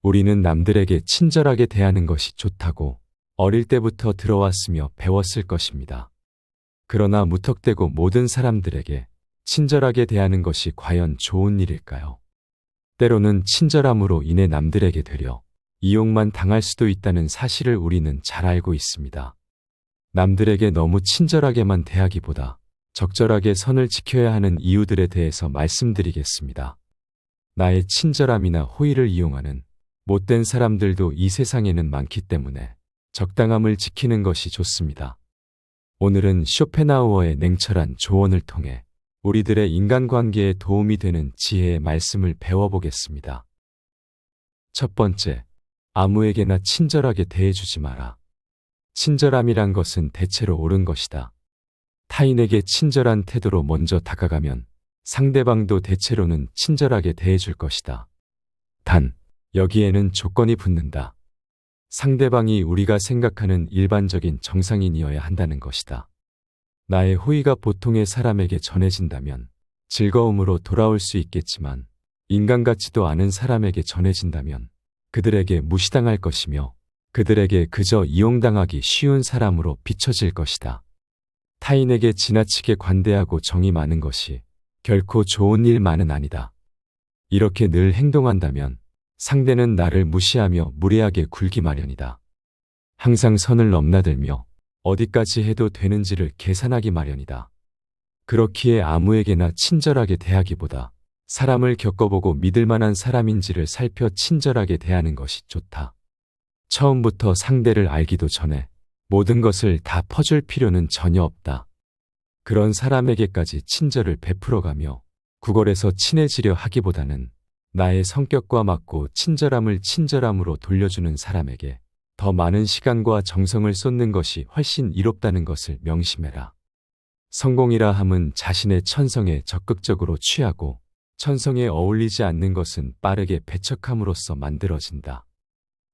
우리는 남들에게 친절하게 대하는 것이 좋다고 어릴 때부터 들어왔으며 배웠을 것입니다. 그러나 무턱대고 모든 사람들에게 친절하게 대하는 것이 과연 좋은 일일까요? 때로는 친절함으로 인해 남들에게 되려 이용만 당할 수도 있다는 사실을 우리는 잘 알고 있습니다. 남들에게 너무 친절하게만 대하기보다 적절하게 선을 지켜야 하는 이유들에 대해서 말씀드리겠습니다. 나의 친절함이나 호의를 이용하는 못된 사람들도 이 세상에는 많기 때문에 적당함을 지키는 것이 좋습니다. 오늘은 쇼펜하우어의 냉철한 조언을 통해 우리들의 인간관계에 도움이 되는 지혜의 말씀을 배워보겠습니다. 첫 번째, 아무에게나 친절하게 대해주지 마라. 친절함이란 것은 대체로 옳은 것이다. 타인에게 친절한 태도로 먼저 다가가면 상대방도 대체로는 친절하게 대해줄 것이다. 단, 여기에는 조건이 붙는다. 상대방이 우리가 생각하는 일반적인 정상인이어야 한다는 것이다. 나의 호의가 보통의 사람에게 전해진다면 즐거움으로 돌아올 수 있겠지만 인간 같지도 않은 사람에게 전해진다면 그들에게 무시당할 것이며 그들에게 그저 이용당하기 쉬운 사람으로 비춰질 것이다. 타인에게 지나치게 관대하고 정이 많은 것이 결코 좋은 일만은 아니다. 이렇게 늘 행동한다면 상대는 나를 무시하며 무례하게 굴기 마련이다. 항상 선을 넘나들며 어디까지 해도 되는지를 계산하기 마련이다. 그렇기에 아무에게나 친절하게 대하기보다 사람을 겪어보고 믿을 만한 사람인지를 살펴 친절하게 대하는 것이 좋다. 처음부터 상대를 알기도 전에 모든 것을 다 퍼줄 필요는 전혀 없다. 그런 사람에게까지 친절을 베풀어가며 구걸해서 친해지려 하기보다는 나의 성격과 맞고 친절함을 친절함으로 돌려주는 사람에게 더 많은 시간과 정성을 쏟는 것이 훨씬 이롭다는 것을 명심해라. 성공이라 함은 자신의 천성에 적극적으로 취하고 천성에 어울리지 않는 것은 빠르게 배척함으로써 만들어진다.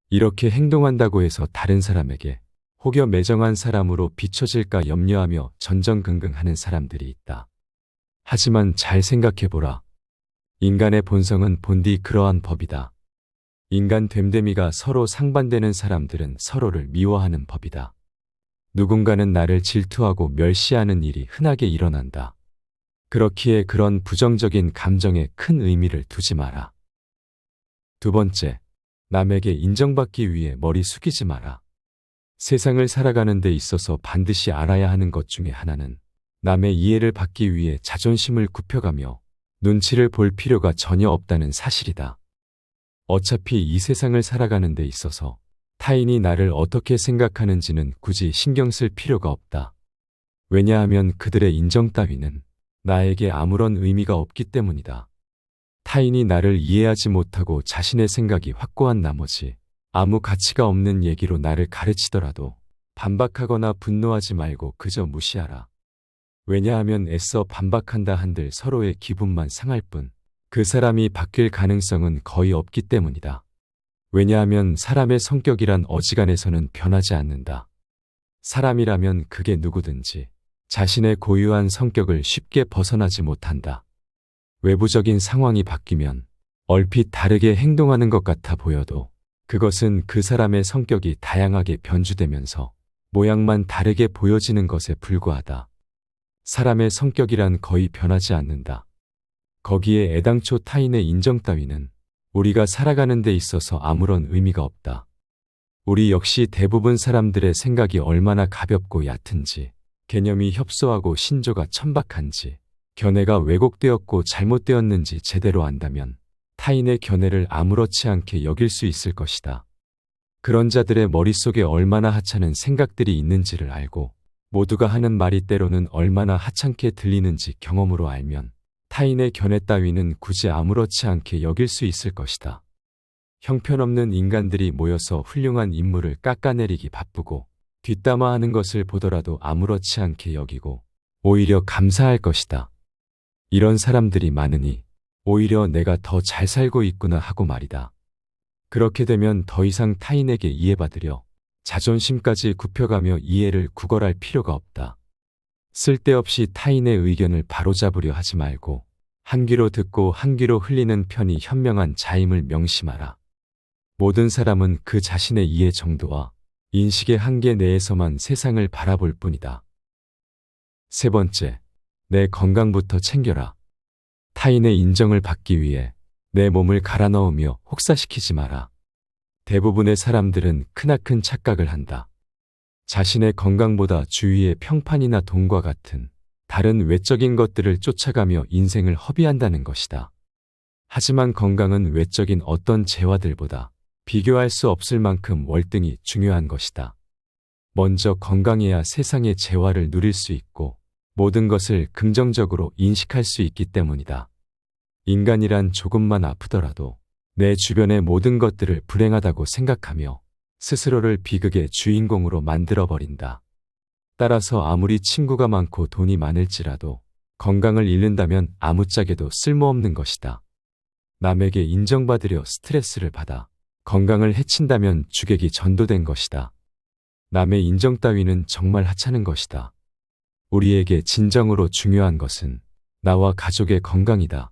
이렇게 행동한다고 해서 다른 사람에게 혹여 매정한 사람으로 비춰질까 염려하며 전전긍긍하는 사람들이 있다. 하지만 잘 생각해보라. 인간의 본성은 본디 그러한 법이다. 인간 됨됨이가 서로 상반되는 사람들은 서로를 미워하는 법이다. 누군가는 나를 질투하고 멸시하는 일이 흔하게 일어난다. 그렇기에 그런 부정적인 감정에 큰 의미를 두지 마라. 두 번째, 남에게 인정받기 위해 머리 숙이지 마라. 세상을 살아가는 데 있어서 반드시 알아야 하는 것 중에 하나는 남의 이해를 받기 위해 자존심을 굽혀가며 눈치를 볼 필요가 전혀 없다는 사실이다. 어차피 이 세상을 살아가는 데 있어서 타인이 나를 어떻게 생각하는지는 굳이 신경 쓸 필요가 없다. 왜냐하면 그들의 인정 따위는 나에게 아무런 의미가 없기 때문이다. 타인이 나를 이해하지 못하고 자신의 생각이 확고한 나머지 아무 가치가 없는 얘기로 나를 가르치더라도 반박하거나 분노하지 말고 그저 무시하라. 왜냐하면 애써 반박한다 한들 서로의 기분만 상할 뿐 그 사람이 바뀔 가능성은 거의 없기 때문이다. 왜냐하면 사람의 성격이란 어지간해서는 변하지 않는다. 사람이라면 그게 누구든지 자신의 고유한 성격을 쉽게 벗어나지 못한다. 외부적인 상황이 바뀌면 얼핏 다르게 행동하는 것 같아 보여도 그것은 그 사람의 성격이 다양하게 변주되면서 모양만 다르게 보여지는 것에 불과하다. 사람의 성격이란 거의 변하지 않는다. 거기에 애당초 타인의 인정 따위는 우리가 살아가는 데 있어서 아무런 의미가 없다. 우리 역시 대부분 사람들의 생각이 얼마나 가볍고 얕은지, 개념이 협소하고 신조가 천박한지, 견해가 왜곡되었고 잘못되었는지 제대로 안다면 타인의 견해를 아무렇지 않게 여길 수 있을 것이다. 그런 자들의 머릿속에 얼마나 하찮은 생각들이 있는지를 알고 모두가 하는 말이 때로는 얼마나 하찮게 들리는지 경험으로 알면 타인의 견해 따위는 굳이 아무렇지 않게 여길 수 있을 것이다. 형편없는 인간들이 모여서 훌륭한 인물을 깎아내리기 바쁘고 뒷담화하는 것을 보더라도 아무렇지 않게 여기고 오히려 감사할 것이다. 이런 사람들이 많으니 오히려 내가 더 잘 살고 있구나 하고 말이다. 그렇게 되면 더 이상 타인에게 이해받으려 자존심까지 굽혀가며 이해를 구걸할 필요가 없다. 쓸데없이 타인의 의견을 바로잡으려 하지 말고 한 귀로 듣고 한 귀로 흘리는 편이 현명한 자임을 명심하라. 모든 사람은 그 자신의 이해 정도와 인식의 한계 내에서만 세상을 바라볼 뿐이다. 세 번째, 내 건강부터 챙겨라. 타인의 인정을 받기 위해 내 몸을 갈아 넣으며 혹사시키지 마라. 대부분의 사람들은 크나큰 착각을 한다. 자신의 건강보다 주위의 평판이나 돈과 같은 다른 외적인 것들을 쫓아가며 인생을 허비한다는 것이다. 하지만 건강은 외적인 어떤 재화들보다 비교할 수 없을 만큼 월등히 중요한 것이다. 먼저 건강해야 세상의 재화를 누릴 수 있고 모든 것을 긍정적으로 인식할 수 있기 때문이다. 인간이란 조금만 아프더라도 내 주변의 모든 것들을 불행하다고 생각하며 스스로를 비극의 주인공으로 만들어버린다. 따라서 아무리 친구가 많고 돈이 많을지라도 건강을 잃는다면 아무짝에도 쓸모없는 것이다. 남에게 인정받으려 스트레스를 받아 건강을 해친다면 주객이 전도된 것이다. 남의 인정 따위는 정말 하찮은 것이다. 우리에게 진정으로 중요한 것은 나와 가족의 건강이다.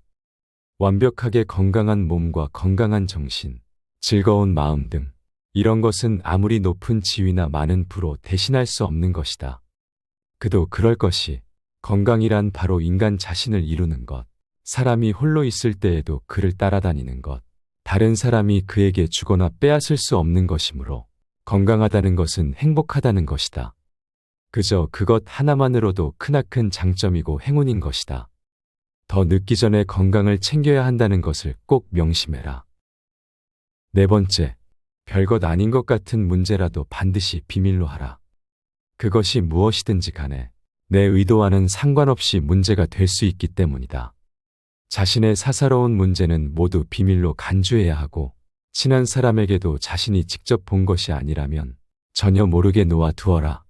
완벽하게 건강한 몸과 건강한 정신, 즐거운 마음 등 이런 것은 아무리 높은 지위나 많은 부로 대신할 수 없는 것이다. 그도 그럴 것이 건강이란 바로 인간 자신을 이루는 것, 사람이 홀로 있을 때에도 그를 따라다니는 것, 다른 사람이 그에게 주거나 빼앗을 수 없는 것이므로 건강하다는 것은 행복하다는 것이다. 그저 그것 하나만으로도 크나큰 장점이고 행운인 것이다. 더 늦기 전에 건강을 챙겨야 한다는 것을 꼭 명심해라. 네 번째, 별것 아닌 것 같은 문제라도 반드시 비밀로 하라. 그것이 무엇이든지 간에 내 의도와는 상관없이 문제가 될 수 있기 때문이다. 자신의 사사로운 문제는 모두 비밀로 간주해야 하고 친한 사람에게도 자신이 직접 본 것이 아니라면 전혀 모르게 놓아두어라.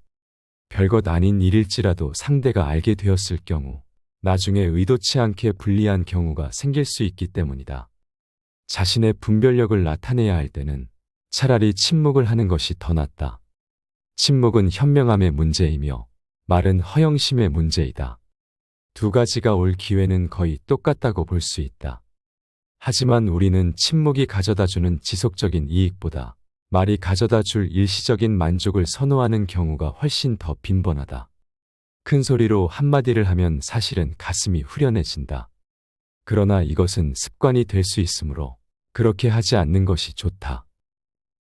별것 아닌 일일지라도 상대가 알게 되었을 경우 나중에 의도치 않게 불리한 경우가 생길 수 있기 때문이다. 자신의 분별력을 나타내야 할 때는 차라리 침묵을 하는 것이 더 낫다. 침묵은 현명함의 문제이며 말은 허영심의 문제이다. 두 가지가 올 기회는 거의 똑같다고 볼 수 있다. 하지만 우리는 침묵이 가져다주는 지속적인 이익보다 말이 가져다줄 일시적인 만족을 선호하는 경우가 훨씬 더 빈번하다. 큰 소리로 한마디를 하면 사실은 가슴이 후련해진다. 그러나 이것은 습관이 될 수 있으므로 그렇게 하지 않는 것이 좋다.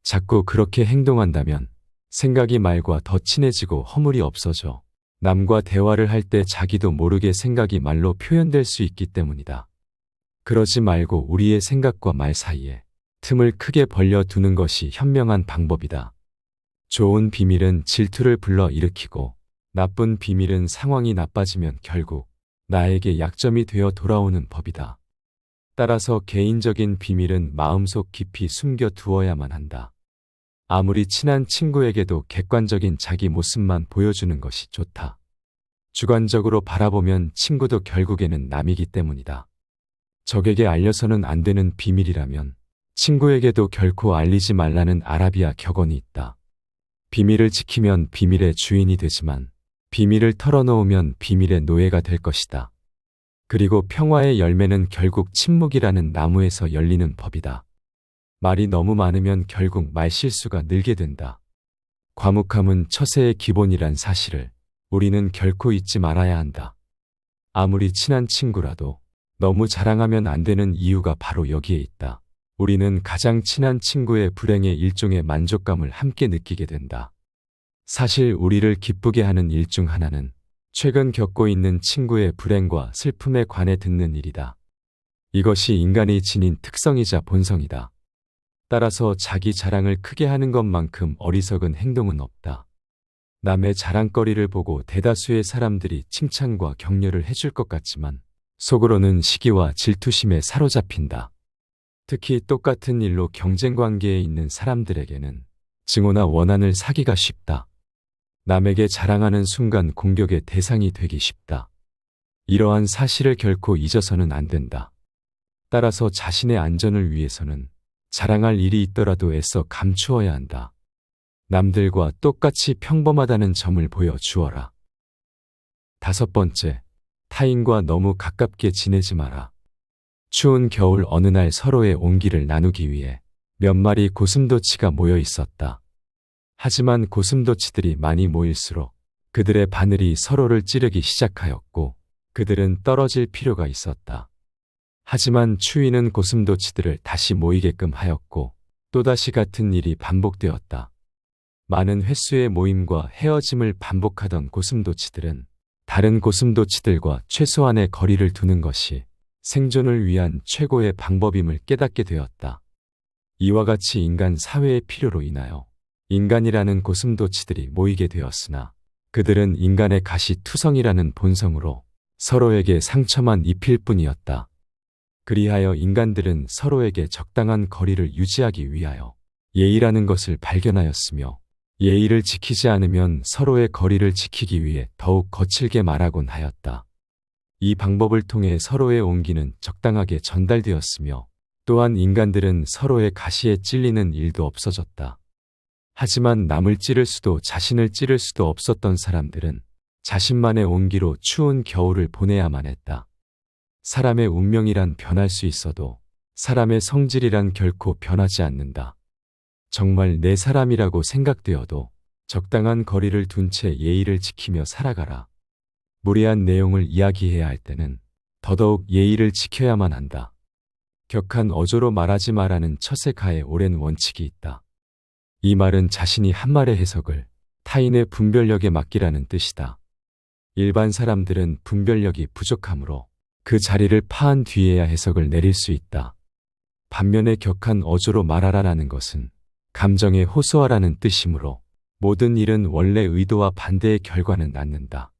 자꾸 그렇게 행동한다면 생각이 말과 더 친해지고 허물이 없어져 남과 대화를 할 때 자기도 모르게 생각이 말로 표현될 수 있기 때문이다. 그러지 말고 우리의 생각과 말 사이에 틈을 크게 벌려 두는 것이 현명한 방법이다. 좋은 비밀은 질투를 불러 일으키고 나쁜 비밀은 상황이 나빠지면 결국 나에게 약점이 되어 돌아오는 법이다. 따라서 개인적인 비밀은 마음속 깊이 숨겨 두어야만 한다. 아무리 친한 친구에게도 객관적인 자기 모습만 보여주는 것이 좋다. 주관적으로 바라보면 친구도 결국에는 남이기 때문이다. 적에게 알려서는 안 되는 비밀이라면 친구에게도 결코 알리지 말라는 아라비아 격언이 있다. 비밀을 지키면 비밀의 주인이 되지만 비밀을 털어놓으면 비밀의 노예가 될 것이다. 그리고 평화의 열매는 결국 침묵이라는 나무에서 열리는 법이다. 말이 너무 많으면 결국 말실수가 늘게 된다. 과묵함은 처세의 기본이란 사실을 우리는 결코 잊지 말아야 한다. 아무리 친한 친구라도 너무 자랑하면 안 되는 이유가 바로 여기에 있다. 우리는 가장 친한 친구의 불행에 일종의 만족감을 함께 느끼게 된다. 사실 우리를 기쁘게 하는 일 중 하나는 최근 겪고 있는 친구의 불행과 슬픔에 관해 듣는 일이다. 이것이 인간이 지닌 특성이자 본성이다. 따라서 자기 자랑을 크게 하는 것만큼 어리석은 행동은 없다. 남의 자랑거리를 보고 대다수의 사람들이 칭찬과 격려를 해줄 것 같지만 속으로는 시기와 질투심에 사로잡힌다. 특히 똑같은 일로 경쟁 관계에 있는 사람들에게는 증오나 원한을 사기가 쉽다. 남에게 자랑하는 순간 공격의 대상이 되기 쉽다. 이러한 사실을 결코 잊어서는 안 된다. 따라서 자신의 안전을 위해서는 자랑할 일이 있더라도 애써 감추어야 한다. 남들과 똑같이 평범하다는 점을 보여주어라. 다섯 번째, 타인과 너무 가깝게 지내지 마라. 추운 겨울 어느 날 서로의 온기를 나누기 위해 몇 마리 고슴도치가 모여 있었다. 하지만 고슴도치들이 많이 모일수록 그들의 바늘이 서로를 찌르기 시작하였고 그들은 떨어질 필요가 있었다. 하지만 추위는 고슴도치들을 다시 모이게끔 하였고 또다시 같은 일이 반복되었다. 많은 횟수의 모임과 헤어짐을 반복하던 고슴도치들은 다른 고슴도치들과 최소한의 거리를 두는 것이 생존을 위한 최고의 방법임을 깨닫게 되었다. 이와 같이 인간 사회의 필요로 인하여 인간이라는 고슴도치들이 모이게 되었으나 그들은 인간의 가시투성이라는 본성으로 서로에게 상처만 입힐 뿐이었다. 그리하여 인간들은 서로에게 적당한 거리를 유지하기 위하여 예의라는 것을 발견하였으며 예의를 지키지 않으면 서로의 거리를 지키기 위해 더욱 거칠게 말하곤 하였다. 이 방법을 통해 서로의 온기는 적당하게 전달되었으며 또한 인간들은 서로의 가시에 찔리는 일도 없어졌다. 하지만 남을 찌를 수도 자신을 찌를 수도 없었던 사람들은 자신만의 온기로 추운 겨울을 보내야만 했다. 사람의 운명이란 변할 수 있어도 사람의 성질이란 결코 변하지 않는다. 정말 내 사람이라고 생각되어도 적당한 거리를 둔 채 예의를 지키며 살아가라. 무리한 내용을 이야기해야 할 때는 더더욱 예의를 지켜야만 한다. 격한 어조로 말하지 마라는 처세가의 오랜 원칙이 있다. 이 말은 자신이 한 말의 해석을 타인의 분별력에 맡기라는 뜻이다. 일반 사람들은 분별력이 부족하므로 그 자리를 파한 뒤에야 해석을 내릴 수 있다. 반면에 격한 어조로 말하라라는 것은 감정에 호소하라는 뜻이므로 모든 일은 원래 의도와 반대의 결과는 낳는다.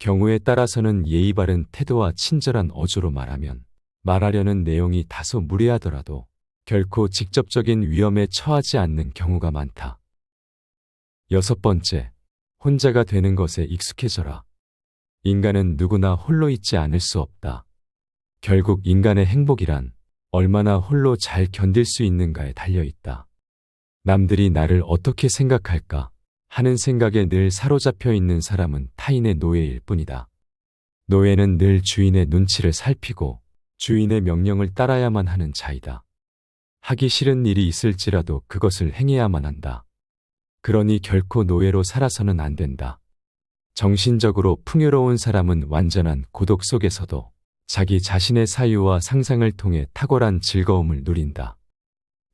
경우에 따라서는 예의 바른 태도와 친절한 어조로 말하면 말하려는 내용이 다소 무례하더라도 결코 직접적인 위험에 처하지 않는 경우가 많다. 6번째, 혼자가 되는 것에 익숙해져라. 인간은 누구나 홀로 있지 않을 수 없다. 결국 인간의 행복이란 얼마나 홀로 잘 견딜 수 있는가에 달려있다. 남들이 나를 어떻게 생각할까 하는 생각에 늘 사로잡혀 있는 사람은 타인의 노예일 뿐이다. 노예는 늘 주인의 눈치를 살피고 주인의 명령을 따라야만 하는 자이다. 하기 싫은 일이 있을지라도 그것을 행해야만 한다. 그러니 결코 노예로 살아서는 안 된다. 정신적으로 풍요로운 사람은 완전한 고독 속에서도 자기 자신의 사유와 상상을 통해 탁월한 즐거움을 누린다.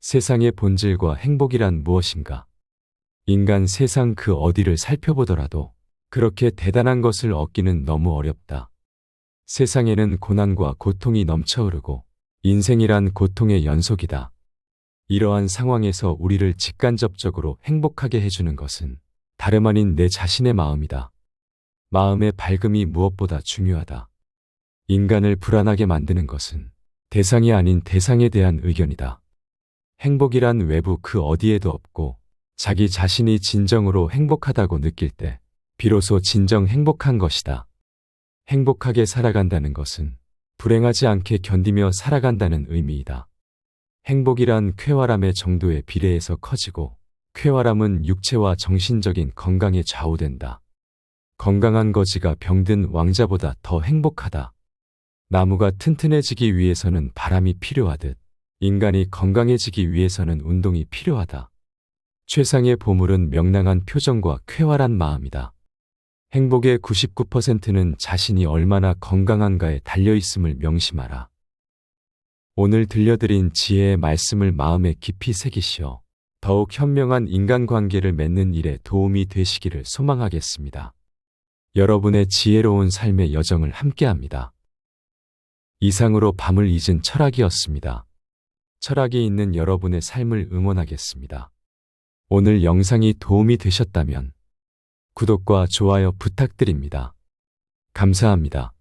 세상의 본질과 행복이란 무엇인가? 인간 세상 그 어디를 살펴보더라도 그렇게 대단한 것을 얻기는 너무 어렵다. 세상에는 고난과 고통이 넘쳐흐르고 인생이란 고통의 연속이다. 이러한 상황에서 우리를 직간접적으로 행복하게 해주는 것은 다름 아닌 내 자신의 마음이다. 마음의 밝음이 무엇보다 중요하다. 인간을 불안하게 만드는 것은 대상이 아닌 대상에 대한 의견이다. 행복이란 외부 그 어디에도 없고 자기 자신이 진정으로 행복하다고 느낄 때 비로소 진정 행복한 것이다. 행복하게 살아간다는 것은 불행하지 않게 견디며 살아간다는 의미이다. 행복이란 쾌활함의 정도에 비례해서 커지고 쾌활함은 육체와 정신적인 건강에 좌우된다. 건강한 거지가 병든 왕자보다 더 행복하다. 나무가 튼튼해지기 위해서는 바람이 필요하듯 인간이 건강해지기 위해서는 운동이 필요하다. 최상의 보물은 명랑한 표정과 쾌활한 마음이다. 행복의 99%는 자신이 얼마나 건강한가에 달려있음을 명심하라. 오늘 들려드린 지혜의 말씀을 마음에 깊이 새기시어 더욱 현명한 인간관계를 맺는 일에 도움이 되시기를 소망하겠습니다. 여러분의 지혜로운 삶의 여정을 함께합니다. 이상으로 밤을 잊은 철학이었습니다. 철학이 있는 여러분의 삶을 응원하겠습니다. 오늘 영상이 도움이 되셨다면 구독과 좋아요 부탁드립니다. 감사합니다.